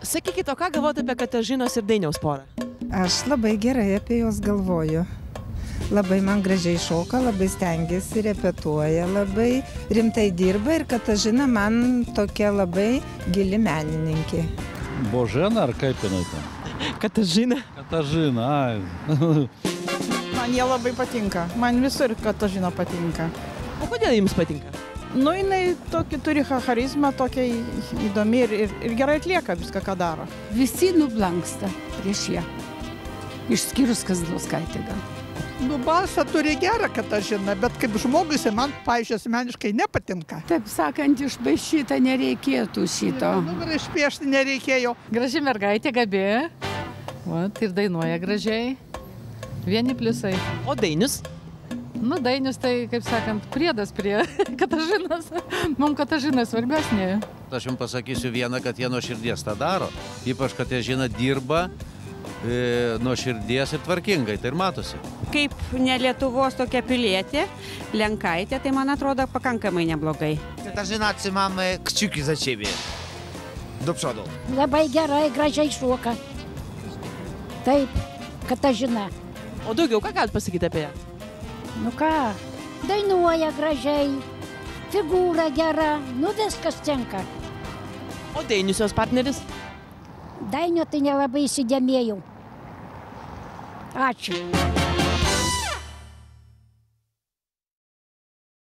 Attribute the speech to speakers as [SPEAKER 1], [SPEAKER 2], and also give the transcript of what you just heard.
[SPEAKER 1] Sakykite, o ką galvojate apie Katažinos ir Dainiaus porą?
[SPEAKER 2] Aš labai gerai apie juos galvoju. Labai man gražiai šoka, labai stengiasi, repetuoja, labai rimtai dirba ir Katažina man tokia labai gili menininkė.
[SPEAKER 3] Božena ar kaip jinai ten?
[SPEAKER 1] Katažina.
[SPEAKER 3] Katažina, ai.
[SPEAKER 4] Man jie labai patinka. Man visur Katažina patinka.
[SPEAKER 1] O kodėl jums patinka?
[SPEAKER 4] Nu, jinai tokį turi charizmą, tokia įdomi ir gerai atlieka viską, ką daro.
[SPEAKER 5] Visi nublanksta prieš ją. Išskyrus Kazlauskaitę gal.
[SPEAKER 6] Nu, balsą turi gerą Katažina, bet kaip žmogus man, pavyzdžiui, asmeniškai nepatinka.
[SPEAKER 5] Taip sakant, išpaišyta nereikėtų šito.
[SPEAKER 6] Nugarą išpiešti nereikėjo.
[SPEAKER 7] Graži mergaitė, gabi. Vat, ir dainuoja gražiai. Vieni pliusai.
[SPEAKER 1] O Dainius?
[SPEAKER 7] Nu, Dainius tai, kaip sakant, priedas prie Katažinos. Mums Katažina svarbesnė.
[SPEAKER 8] Aš jums pasakysiu vieną, kad jie nuo širdies tą daro. Ypač Katažina dirba nuo širdies ir tvarkingai, tai ir matosi.
[SPEAKER 9] Kaip ne Lietuvos tokia pilietė, Lenkaitė, tai man atrodo pakankamai neblogai.
[SPEAKER 10] Katažina, atsimam kciuki za ciebie. Do przodu.
[SPEAKER 11] Labai gerai, gražiai šoka. Taip, Katažina.
[SPEAKER 1] O daugiau ką galite pasakyti apie ją?
[SPEAKER 11] Nu ką, dainuoja gražiai, figūra gera, nu viskas tinka.
[SPEAKER 1] O Dainius jos partneris?
[SPEAKER 11] Dainio tai nelabai įsidėmėjau. Ačiū.